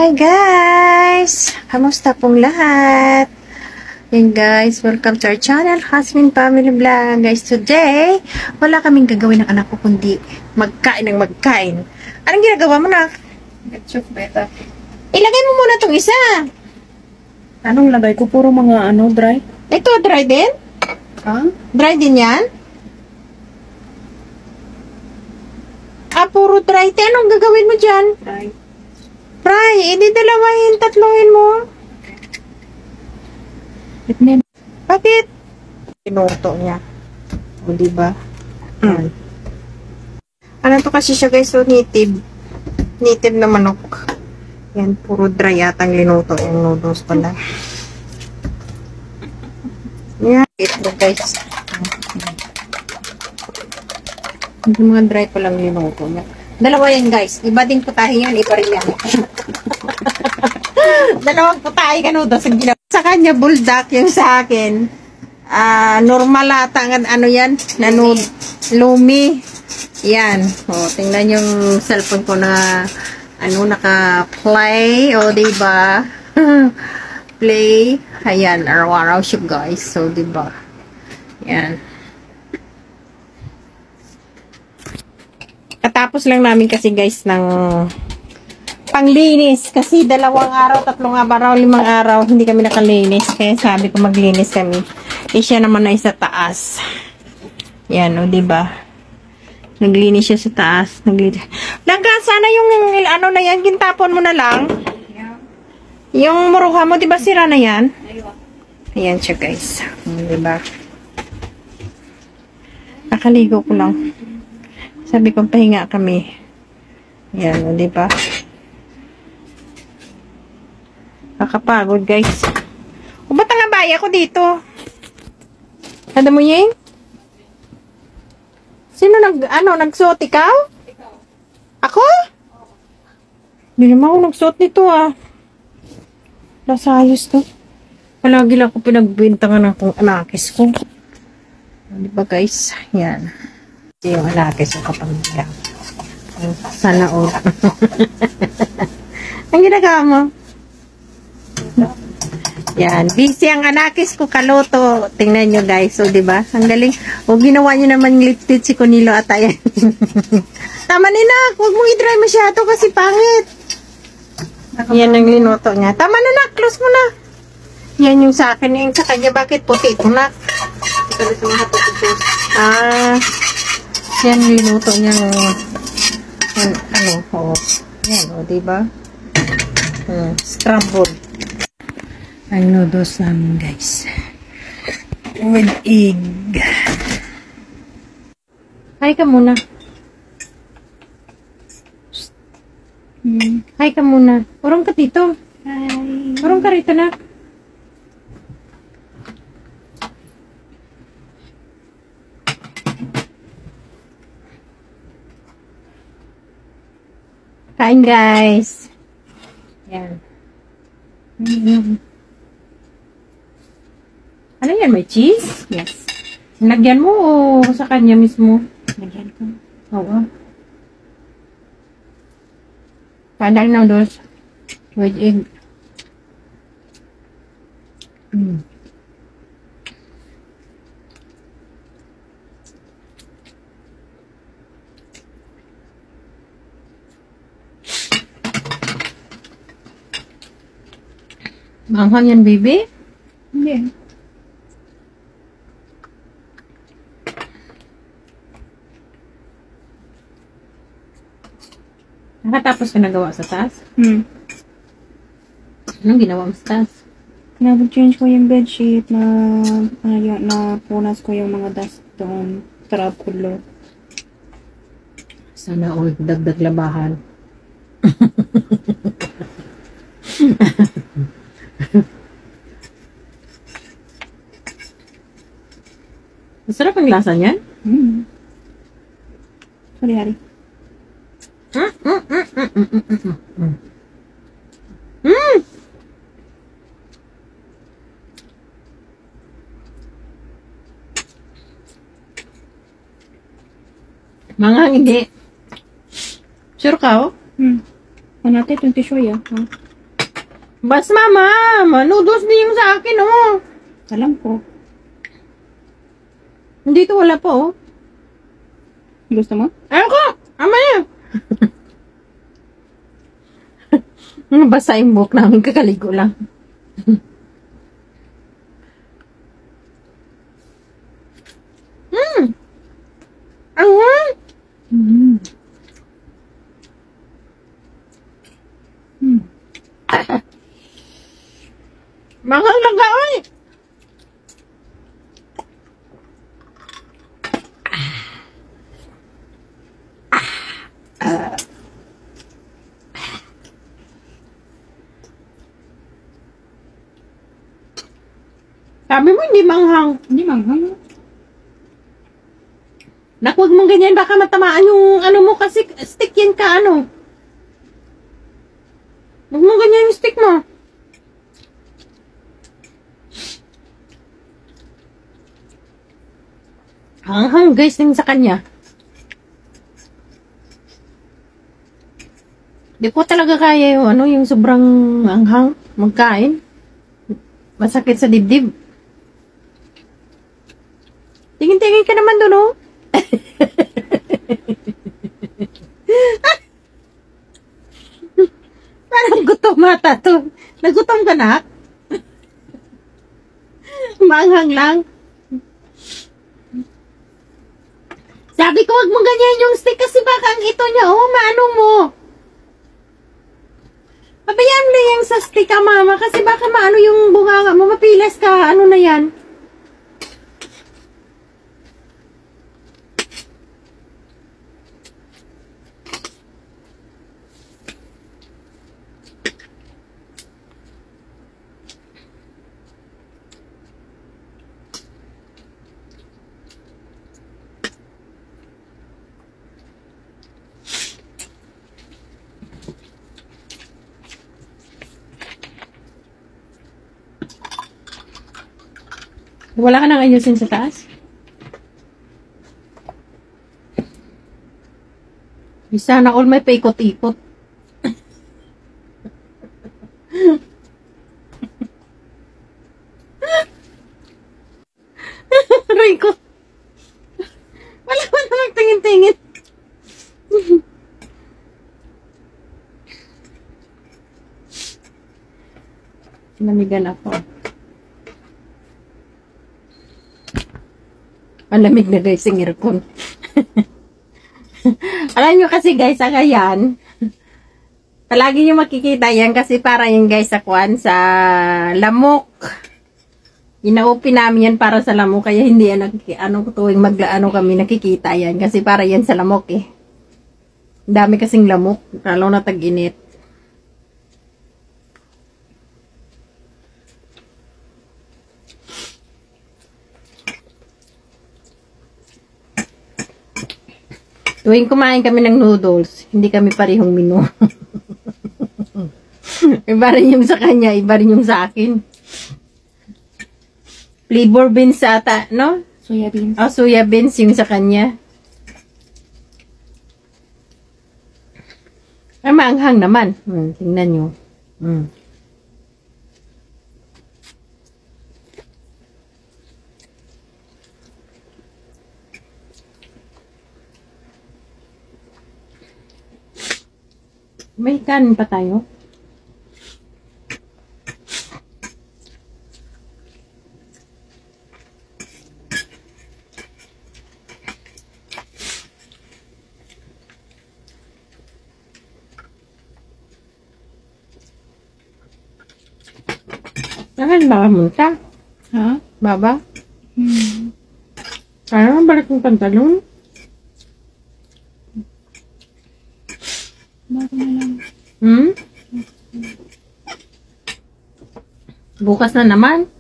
Hi guys! Kamusta pong lahat? Yan guys, welcome to our channel, Hasmin Family Vlog. Guys, today, wala kaming gagawin ng anak ko kundi magkain ng magkain. Anong ginagawa mo na? Ketchup, beta. Ilagay mo muna tong isa. Anong lagay ko? Puro mga dry? Ito, dry din? Ha? Dry din yan? Puro dry. Anong gagawin mo dyan? Dry. Fry, edi dalawahin, tatlohin mo. Bakit? Pinuto niya. O, diba? Ano to kasi siya guys, so native. Native na manok. Yan, puro dry yatang linuto yung noodles pala. Yan, ito guys. Yung mga dry pa lang linuto niya. Dalawa yan guys. Iba din putahe yan, iba rin yan. Dalawang putahe ka noodles ang ginawa. Sa kanya, bulldog yung sa akin. Normal ata ang ano yan, lumi. Yan. O, tingnan yung cellphone ko na naka-play. O, diba? Play. Ayan, araw-araw siya guys. So, diba? Yan. Katapos lang namin kasi guys ng panglinis. Kasi 2 araw, 3 araw, 5 araw, hindi kami nakalinis. Kaya sabi ko maglinis kami. Siya naman ay sa taas. Yan, o, diba? Naglinis siya sa taas. Naglinis. Langga, sana yung na yan, gintapon mo na lang. Yung muruha mo, diba sira na yan? Ayan siya guys. Diba? Nakaligo ko lang. Sabi ko, pahinga kami. Yan, o, diba? Kakapagod, guys. O, ba't ang abaya ko dito? Ada mo yun? Sino nagsuot? Ikaw? Ako? Hindi naman ako nagsuot nito, Lasayos to. Palagi lang ako pinagbintangan ng anakis ko. Diba, guys? Yan. Yung anakis yung kapamilya. Sana all. Ang ginagawa mo? Yan. Busy ang anakis ko kaloto. Tingnan nyo guys. So, diba? Ang galing. O, ginawa nyo naman lipstick si Conilo at ayan. Tama nina. Huwag mong i-dry masyado kasi pangit. Yan ang linuto niya. Tama na na. Close mo na. Yan yung sa akin. Yung sa kanya. Bakit puti ito na? Yan linuto niya. Yan, yan, diba? Scrambled. Ang noodles namin, guys. With egg. Hi ka muna. Hi ka muna. Urong ka dito. Hi. Urong ka rito na. Kain guys. Yan. Ano yan? May cheese? Yes. Lagyan mo o sa kanya mismo? Lagyan ko. Oo. Padang noodles with egg. Manghang yan, baby? Hindi. Nakatapos ka nagawa sa taas? Anong ginawa mo sa taas? Nag-change ko yung bedsheet na punas ko yung mga dust doon. Trapulo. Sana all dagdag labahan. Masarap ang lasa niyan? Sorry, Hari. Mga hindi. Sure ka, oh? Manate, 20 show ya. Bas mama, noodles din yung sa akin, oh. Alam ko. Dito wala pa, oh. Gusto mo? Ayaw ko! Ama na! Basa yung buhok namin, kakaligo lang. Ang Mm. mga laga, oy! Sabi mo hindi manghang. Hindi manghang. Nak, huwag mong ganyan, baka matamaan yung ano mo kasi stick yan ka, ano. Huwag mong ganyan yung stick mo. Hanghang guys, yung sa kanya. Di ko talaga kaya yung ano, yung sobrang anghang magkain. Masakit sa dibdib. Tingin-tingin ka naman doon, oh. Parang gutom mata to. Nagutom ka na? Maanghang lang. Sabi ko, wag mo ganyan yung stick kasi baka ang ito niya, oh, maano mo. Pabayaan mo na yan sa stick, mama, kasi baka maano yung bunganga mo, mapilas ka, ano na yan. Wala ka nang ayusin sa taas? Sana all may paikot-ikot. Rico. Wala ba namang tingin-tingin? Namigan ako. Malamig na guys yung aircon. Alam nyo kasi guys, sa ngayon, palagi nyo makikita yan kasi para yung guys sa kwan, sa lamok. Ina-open namin yan para sa lamok, kaya hindi yan, tuwing maglaano kami nakikita yan, kasi para yan sa lamok eh. Dami kasing lamok, lalo na tag-init. Tuwing kumain kami ng noodles, hindi kami parehong menu. Iba rin yung sa kanya, iba rin yung sa akin. Flavor beans ata, no? Soya beans. Oh, soya beans yung sa kanya. Ay, maanghang naman. Tingnan nyo. May kanin pa tayo? Saan ba munta? Ha? Baba? Kaya balik yung pantalon? Bago na lang. Bukas na naman.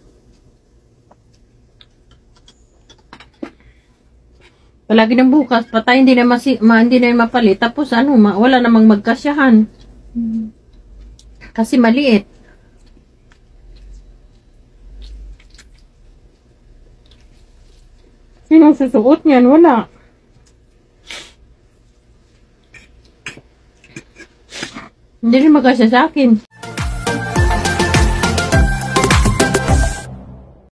Palagi ng bukas, patay hindi na hindi na mapalit. Tapos ano, wala namang magkasyahan. Kasi maliit. Sinong susuot niyan? Wala. Hindi rin magkasya sa akin.